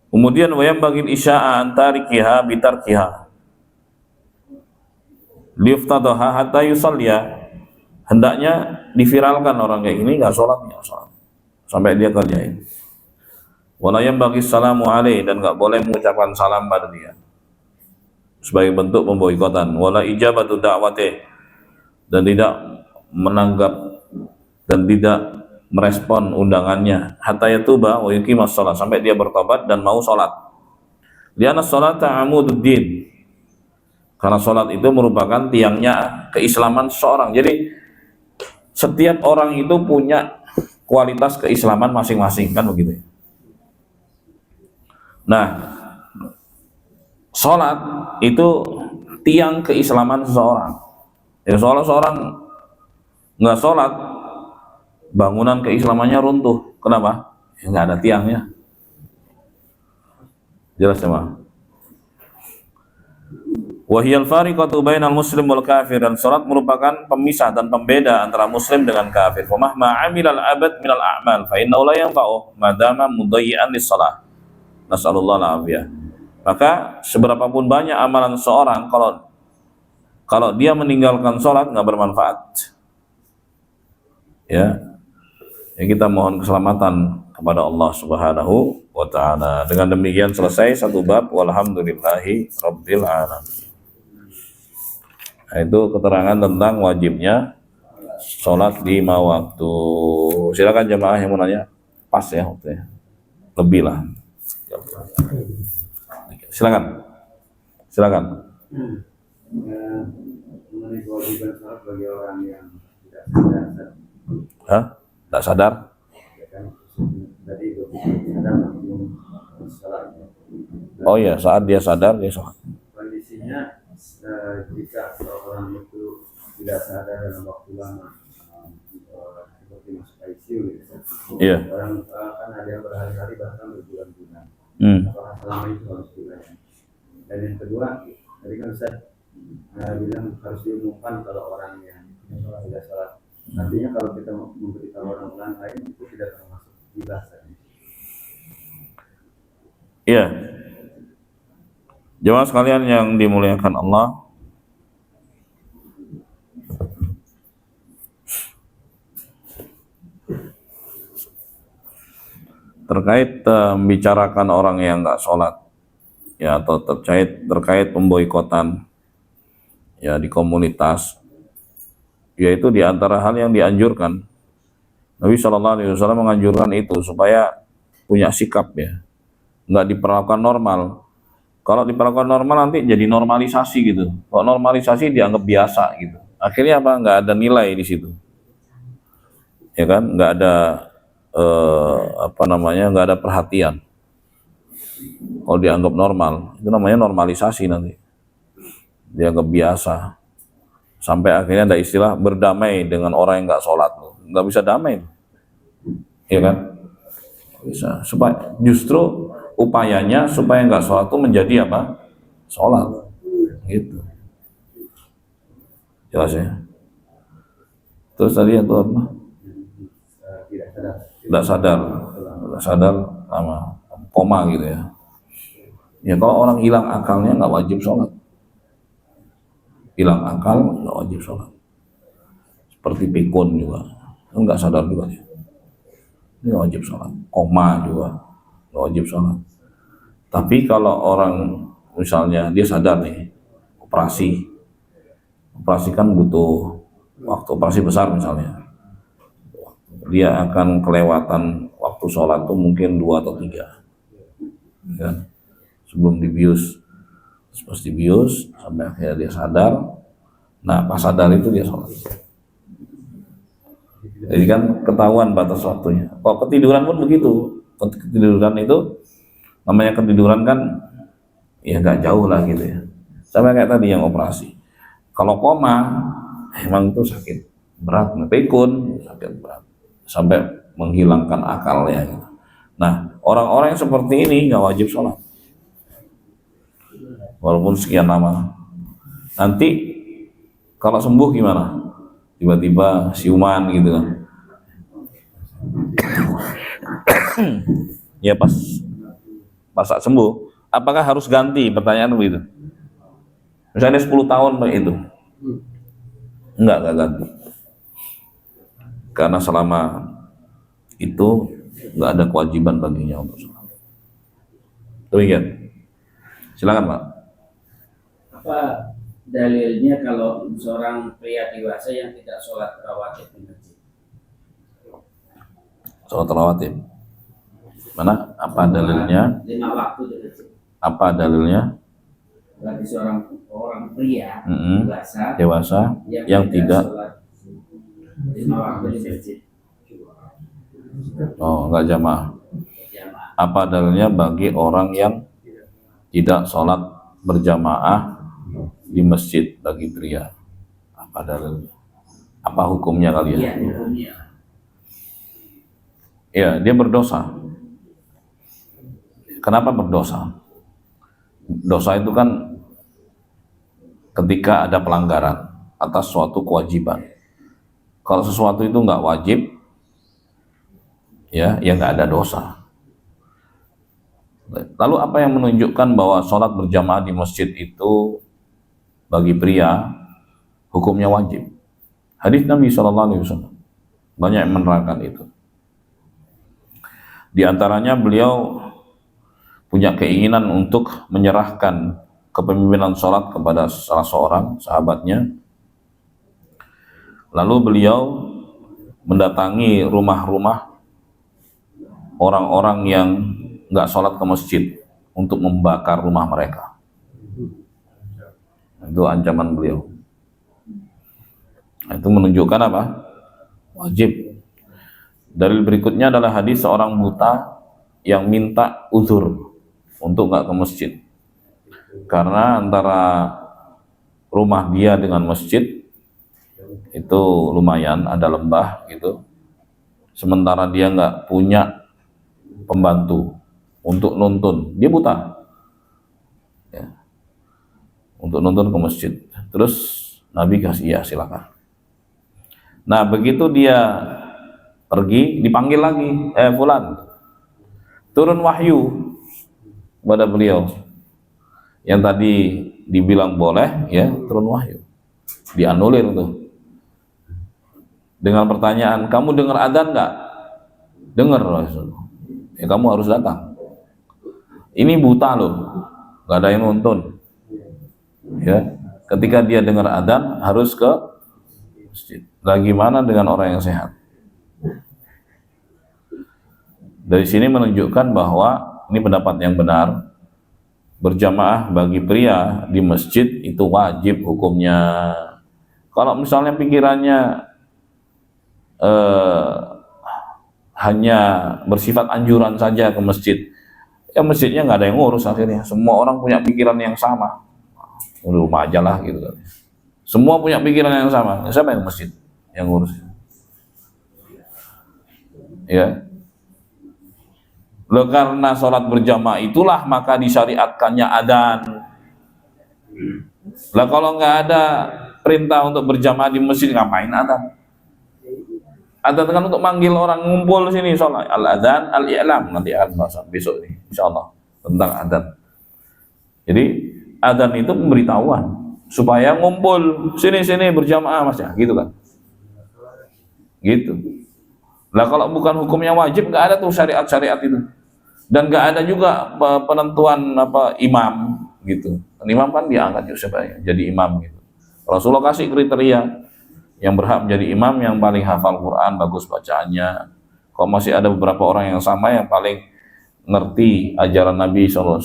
Kemudian wayam bagil isya'a antarikiha bitarkiha liuftadaha hatta yusalliya. Hendaknya diviralkan orang kayak ini nggak sholatnya, sampai dia kerjain. Wala yambaghi salamu alaihi, dan nggak boleh mengucapkan salam pada dia. sebagai bentuk pemboikotan. Wala ijabatu da'watih, dan tidak menanggap dan tidak merespon undangannya, hatta yatuba wa yuqimas shalah, sampai dia bertobat dan mau sholat. Lianna sholata amududdin, karena sholat itu merupakan tiangnya keislaman seseorang. Jadi setiap orang itu punya kualitas keislaman masing-masing, kan begitu. Nah, sholat itu tiang keislaman seseorang. Ya, soalnya seorang nggak sholat, bangunan keislamannya runtuh. Kenapa? Ya, nggak ada tiangnya. Jelas ya, Mas? Wahiyal fariqatu bainal muslim wal kafir, dan salat merupakan pemisah dan pembeda antara muslim dengan kafir. Wa mahma amilal abad minal a'mal fa innahu la yanfa'u ma dama mudayyi'an lis-shalah. Nasallallahu al-afiyah. Maka seberapapun banyak amalan seorang, kalau dia meninggalkan salat nggak bermanfaat. Ya. Ya, kita mohon keselamatan kepada Allah Subhanahu wa taala. Dengan demikian selesai satu bab, walhamdulillahi rabbil alamin. Nah, itu keterangan tentang wajibnya sholat 5 waktu. Silakan jemaah yang mau nanya, pas ya waktunya, lebih lah. Silakan. Mengenai kewajiban sholat bagi orang yang tidak sadar. Hah? Tidak sadar? Tadi itu sadar belum sholat. Oh iya, saat dia sadar dia sholat. Kondisinya jika seorang itu tidak sadar dalam waktu lama, seperti masuk ICU gitu. Iya. Orang kan ada yang berhari-hari bahkan berbulan-bulan. Apakah selama itu harus dilayani? Dan yang kedua, tadi kan Ustaz bilang harus diumumkan kalau orang yang tidak sholat. Nantinya kalau kita memberitahu orang lain itu tidak termasuk gibah. Iya. Jemaah sekalian yang dimuliakan Allah, terkait membicarakan orang yang nggak sholat, ya, atau terkait pemboikotan ya di komunitas, yaitu di antara hal yang dianjurkan. Nabi SAW menganjurkan itu supaya punya sikap, ya, nggak diperlakukan normal. Kalau diperlakukan normal nanti jadi normalisasi gitu. Kalau normalisasi dianggap biasa gitu. Akhirnya apa? Nggak ada nilai di situ, ya kan? Nggak ada nggak ada perhatian. Kalau dianggap normal, itu namanya normalisasi nanti. Dianggap biasa. Sampai akhirnya ada istilah berdamai dengan orang yang nggak sholat. Nggak bisa damai, ya kan? Bisa. Supaya justru upayanya supaya nggak sholat itu menjadi apa? Sholat, gitu. Jelas ya. Terus tadi itu apa? Tidak sadar sama koma gitu ya. Ya kalau orang hilang akalnya nggak wajib sholat. Hilang akal nggak wajib sholat. Seperti pikun juga, nggak sadar juga dia. Ini nggak wajib sholat. Koma juga nggak wajib sholat. Tapi kalau orang misalnya dia sadar nih, operasi kan butuh waktu, operasi besar misalnya, dia akan kelewatan waktu sholat tuh mungkin 2 atau 3, ya, sebelum dibius. Pas dibius sampai akhirnya dia sadar. Nah, pas sadar itu dia sholat. Jadi kan ketahuan batas waktunya. Kalau ketiduran pun begitu. Ketiduran itu namanya ketiduran kan ya nggak jauh lah gitu ya. Sama kayak tadi yang operasi. Kalau koma emang itu sakit berat, pikun sakit berat sampai menghilangkan akalnya gitu. Nah, orang-orang yang seperti ini nggak wajib sholat walaupun sekian lama. Nanti kalau sembuh gimana? Tiba-tiba siuman gitu kan. Ya pas saat sembuh, apakah harus ganti? Pertanyaan begitu. Misalnya 10 tahun begitu. Enggak ganti. Karena selama itu enggak ada kewajiban baginya untuk sholat. Demikian. Silakan, Pak. Apa dalilnya kalau seorang pria dewasa yang tidak sholat rawatib di masjid? Sholat rawatib. Mana? Apa dalilnya? 5 waktu di masjid. Apa dalilnya? Bagi seorang orang pria dewasa yang tidak sholat 5 waktu di masjid. Oh, enggak jamaah. Apa dalilnya bagi orang yang tidak sholat berjamaah di masjid bagi pria? Apa dalilnya? Apa hukumnya kalian? Iya, hukumnya. Ya, dia berdosa. Kenapa berdosa? Dosa itu kan ketika ada pelanggaran atas suatu kewajiban. Kalau sesuatu itu nggak wajib, ya nggak ada dosa. Lalu apa yang menunjukkan bahwa sholat berjamaah di masjid itu bagi pria hukumnya wajib? Hadis Nabi SAW banyak yang menerangkan itu. Di antaranya beliau punya keinginan untuk menyerahkan kepemimpinan sholat kepada salah seorang sahabatnya. Lalu beliau mendatangi rumah-rumah orang-orang yang nggak sholat ke masjid untuk membakar rumah mereka. Itu ancaman beliau. Itu menunjukkan apa? Wajib. Dalil berikutnya adalah hadis seorang buta yang minta uzur untuk nggak ke masjid karena antara rumah dia dengan masjid itu lumayan ada lembah gitu, sementara dia nggak punya pembantu untuk nuntun, dia buta ya, untuk nuntun ke masjid. Terus Nabi kasih ya silakan. Nah begitu dia pergi dipanggil lagi, fulan, turun wahyu kepada beliau yang tadi dibilang boleh, ya turun wahyu, dianulir tuh dengan pertanyaan, kamu dengar adzan nggak? Dengar, ya kamu harus datang. Ini buta loh, nggak ada yang nonton. Ya, ketika dia dengar adzan harus ke masjid. Bagaimana dengan orang yang sehat? Dari sini menunjukkan bahwa ini pendapat yang benar, berjamaah bagi pria di masjid itu wajib hukumnya. Kalau misalnya pikirannya hanya bersifat anjuran saja ke masjid, ya masjidnya nggak ada yang ngurus akhirnya. Semua orang punya pikiran yang sama, di rumah aja lah gitu kan. Semua punya pikiran yang sama, siapa yang masjid yang ngurus? Ya. Loh, karena sholat berjamaah itulah maka disyariatkannya adzan. Lah kalau nggak ada perintah untuk berjamaah di masjid, ngapain adzan? Adzan kan untuk manggil orang ngumpul sini sholat. Al-adzan, al-i'lam, nanti akan bahas besok nih, insyaallah tentang adzan. Jadi adzan itu pemberitahuan supaya ngumpul sini berjamaah mas ya, gitu kan? Gitu. Lah kalau bukan hukumnya wajib, nggak ada tuh syariat-syariat itu. Dan nggak ada juga penentuan apa imam gitu. Imam kan diangkat siapa ya, jadi imam gitu. Rasulullah kasih kriteria yang berhak menjadi imam yang paling hafal Quran, bagus bacaannya. Kalau masih ada beberapa orang yang sama yang paling ngerti ajaran Nabi SAW.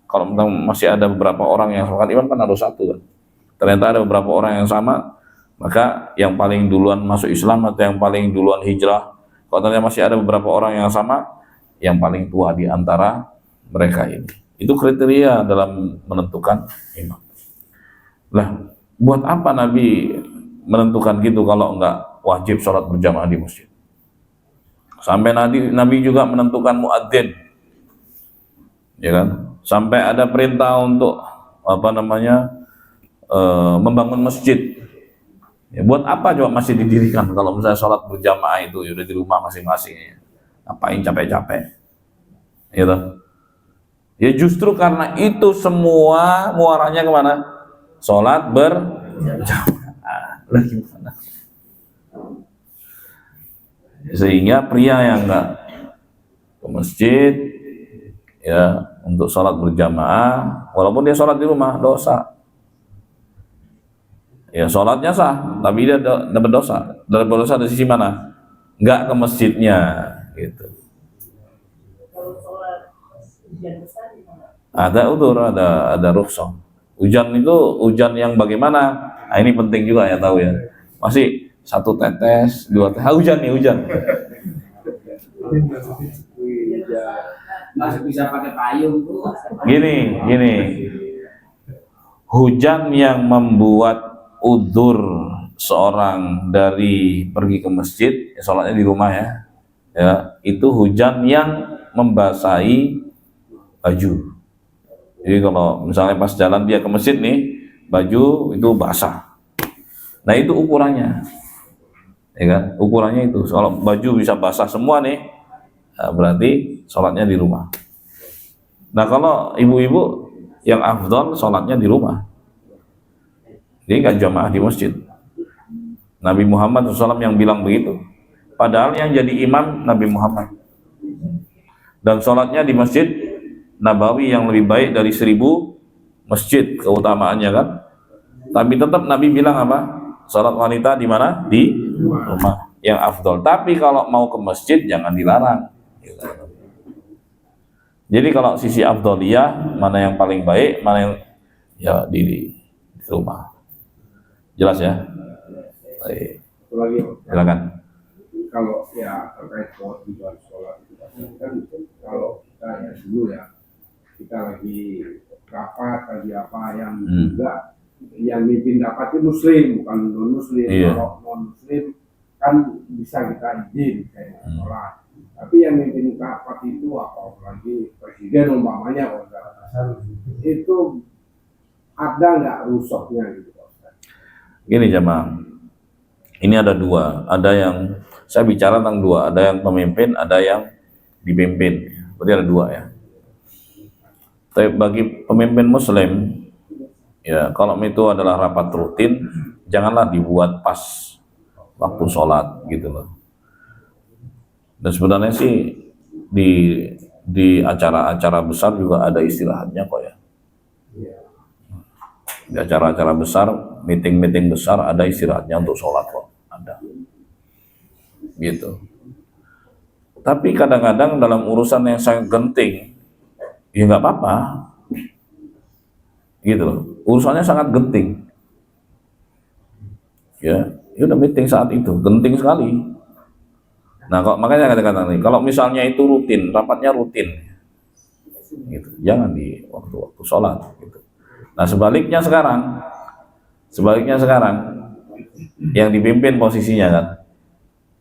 Kalau masih ada beberapa orang yang sama, imam kan harus satu kan. Ternyata ada beberapa orang yang sama, maka yang paling duluan masuk Islam atau yang paling duluan hijrah. Kalau ternyata masih ada beberapa orang yang sama, yang paling tua di antara mereka ini. Itu kriteria dalam menentukan imam. Lah, buat apa Nabi menentukan gitu kalau enggak wajib sholat berjamaah di masjid? Sampai Nabi juga menentukan muadzin, ya kan? Sampai ada perintah untuk membangun masjid. Ya, buat apa coba masih didirikan kalau misalnya sholat berjamaah itu udah di rumah masing-masing? Ngapain capek-capek? Gitu. Ya justru karena itu semua muaranya kemana? Sholat berjamaah. Gimana? Sehingga pria yang enggak ke masjid ya untuk sholat berjamaah, walaupun dia sholat di rumah dosa. ya sholatnya sah, tapi dia dapat dosa. Dapat dosa dari sisi mana? Nggak ke masjidnya, gitu. Ada udur, ada rukhsah. Hujan itu hujan yang bagaimana? Nah, ini penting juga ya tahu ya. Masih 1 tetes, 2 tetes, hujan nih hujan. Masih bisa pakai payung tuh. Gini. Hujan yang membuat udzur seorang dari pergi ke masjid, ya sholatnya di rumah ya. Ya, itu hujan yang membasahi baju. Jadi kalau misalnya pas jalan dia ke masjid nih, baju itu basah. Nah, itu ukurannya. Ya kan? Ukurannya itu. Kalau baju bisa basah semua nih, nah, berarti sholatnya di rumah. Nah, kalau ibu-ibu yang afdal sholatnya di rumah. Jadi nggak jamaah di masjid. Nabi Muhammad SAW yang bilang begitu. Padahal yang jadi imam Nabi Muhammad. Dan sholatnya di masjid Nabawi yang lebih baik dari 1000 masjid keutamaannya kan. Tapi tetap Nabi bilang apa? Sholat wanita di mana? Di rumah yang afdal. Tapi kalau mau ke masjid jangan dilarang. Jadi kalau sisi afdaliyah mana yang paling baik, mana yang ya di rumah. Jelas ya? Baik. Lagi Silakan. kalau ya terkait kewajiban sholat itu kan kalau kita ya dulu ya kita lagi rapat lagi apa yang juga yang mimpin rapat itu muslim bukan non muslim. Iya. Kalau non muslim kan bisa kita izin kayak sholat, tapi yang mimpin rapat itu apalagi presiden umpamanya kalau nggak salah itu ada nggak rusaknya gitu Pak Ustaz? Gini jamaah, ini ada dua, ada yang saya bicara tentang dua, ada yang pemimpin, ada yang dipimpin, berarti ada dua ya. Tapi bagi pemimpin muslim, ya kalau itu adalah rapat rutin, janganlah dibuat pas waktu sholat gitu loh. Dan sebenarnya sih di acara-acara besar juga ada istirahatnya kok ya. Di acara-acara besar, meeting-meeting besar ada istirahatnya untuk sholat kok, ada. Gitu. Tapi kadang-kadang dalam urusan yang sangat genting, ya nggak apa-apa. Gitu loh. Urusannya sangat genting. Ya udah meeting saat itu, genting sekali. Nah, kok makanya kata-kata nih, kalau misalnya itu rutin, rapatnya rutin, gitu, jangan di waktu-waktu sholat. Gitu. Nah, sebaliknya sekarang, yang dipimpin posisinya kan,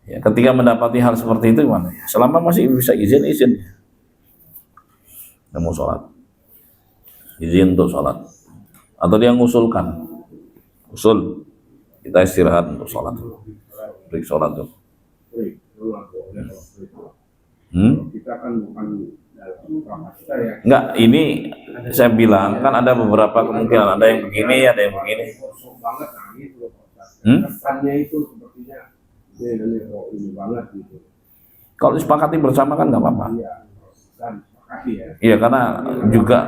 ya, ketika mendapati hal seperti itu gimana? Selama masih bisa izin, mau sholat, izin untuk sholat, atau dia ngusulkan, kita istirahat untuk sholat, break sholat tuh. Kita kan bukan dalam kapasitas ya. Enggak, ini saya bilang kan ada beberapa kemungkinan, ada yang begini, ada yang begini. Kosong banget nah gitu loh Pak Ustaz. Kesannya itu sepertinya ini banget gitu. Kalau disepakati bersama kan nggak apa-apa. Iya, dan sepakati ya. Iya, karena juga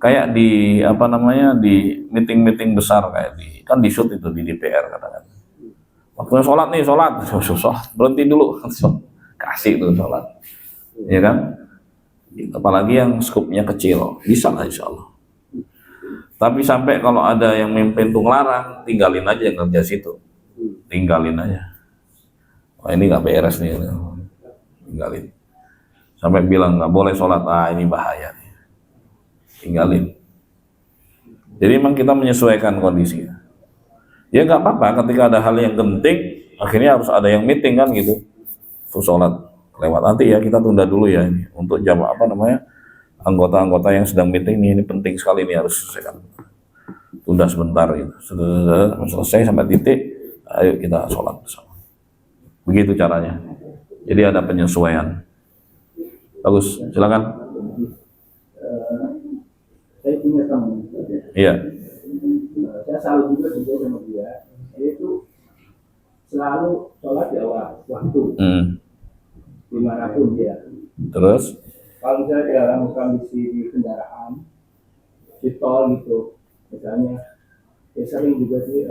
kayak di apa namanya di meeting-meeting besar kayak kan di shoot itu di DPR katakan. Waktunya sholat nih, sholat, berhenti dulu, kasih tuh sholat, ya kan? Apalagi yang skupnya kecil, bisa lah insya Allah. Tapi sampai kalau ada yang mimpin tuh ngelarang, tinggalin aja yang kerja situ, tinggalin aja. Wah ini nggak beres nih, tinggalin. Sampai bilang nggak boleh sholat, ini bahaya nih, tinggalin. Jadi memang kita menyesuaikan kondisinya. Ya nggak apa-apa ketika ada hal yang penting akhirnya harus ada yang meeting kan gitu tuh sholat lewat nanti ya kita tunda dulu ya ini untuk jam apa namanya anggota-anggota yang sedang meeting ini penting sekali ini harus selesaikan, tunda sebentar gitu. Sudah selesai sampai titik ayo kita sholat bersama, begitu caranya. Jadi ada penyesuaian. Bagus, silakan. Saya punya teman. Iya. Saya selalu juga sama dia itu selalu sholat di awal waktu dimanapun dia. Terus Kalau misalnya dalam kondisi di kendaraan di tol gitu misalnya sering juga sih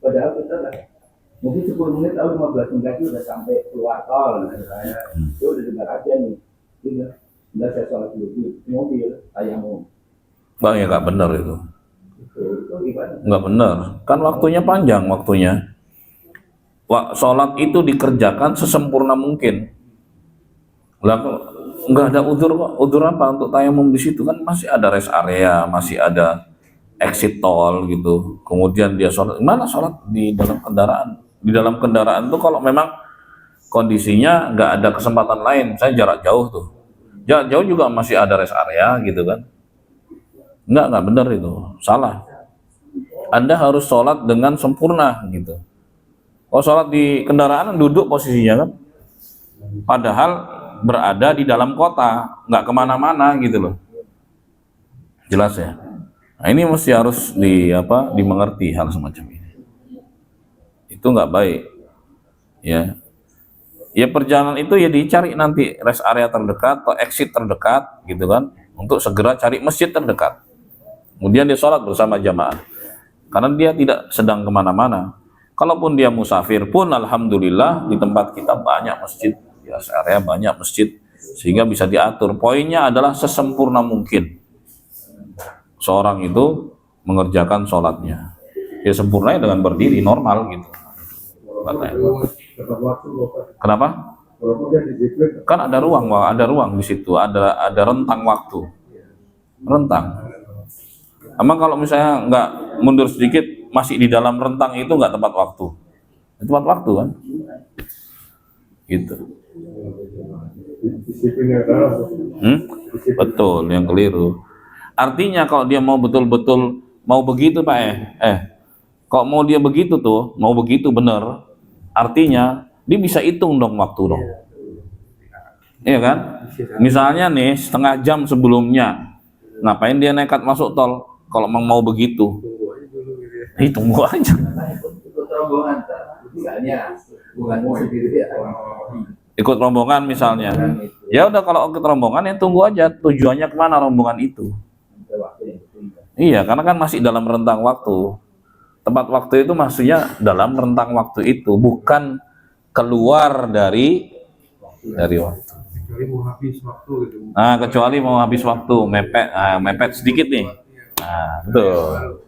padahal kita lah mungkin 10 menit atau 15 menit lagi udah sampai keluar tol saya itu udah dengar aja nih udah saya sholat dulu di mobil tayamum. Bang, ya nggak benar itu. Itu gimana? Nggak benar. Kan waktunya panjang waktunya. Sholat itu dikerjakan sesempurna mungkin. Lah nggak ada udzur kok. Udzur apa untuk tayamum di situ? Kan masih ada rest area, masih ada exit tol gitu. Kemudian dia sholat. Mana sholat di dalam kendaraan? Di dalam kendaraan tuh kalau memang kondisinya nggak ada kesempatan lain, saya jarak jauh tuh. Jarak jauh juga masih ada rest area gitu kan. Nggak benar itu. Salah. Anda harus sholat dengan sempurna gitu. Oh, sholat di kendaraan duduk posisinya kan. Padahal berada di dalam kota, nggak kemana-mana gitu loh. Jelas ya. Nah, ini mesti harus dimengerti hal semacam ini. Itu nggak baik. Ya. Ya perjalanan itu ya dicari nanti rest area terdekat atau exit terdekat gitu kan, untuk segera cari masjid terdekat. Kemudian dia sholat bersama jamaah. Karena dia tidak sedang kemana-mana. Kalaupun dia musafir pun, alhamdulillah di tempat kita banyak masjid, di rest area banyak masjid, sehingga bisa diatur. Poinnya adalah sesempurna mungkin seorang itu mengerjakan sholatnya. Ya sempurnanya dengan berdiri normal gitu. Kenapa? Kan ada ruang di situ, ada rentang waktu, rentang. Emang kalau misalnya nggak mundur sedikit, masih di dalam rentang itu nggak tepat waktu, tepat waktu kan? Gitu. Betul, yang keliru. Artinya kalau dia mau betul-betul mau begitu Pak kalau mau dia begitu tuh, mau begitu bener, artinya dia bisa hitung dong waktu dong. Iya kan? Misalnya nih setengah jam sebelumnya, ngapain dia nekat masuk tol? Kalau mau begitu, tunggu aja. Ikut rombongan, misalnya bukan sendiri ya. Ikut rombongan misalnya. Ya udah kalau ikut rombongan ya tunggu aja tujuannya kemana rombongan itu. Iya, karena kan masih dalam rentang waktu. Tepat waktu itu maksudnya dalam rentang waktu itu, bukan keluar dari waktu. Kecuali mau habis waktu gitu. Nah, kecuali mau habis waktu, mepet sedikit nih. Nah, betul.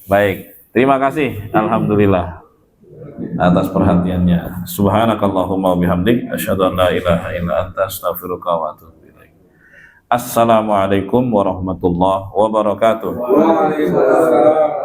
Baik, terima kasih. Alhamdulillah atas perhatiannya. Subhanakallahumma bihamdik asyhadu an la ilaha illa anta astaghfiruka wa atubu ilaik. Assalamualaikum warahmatullahi wabarakatuh. Waalaikumsalam.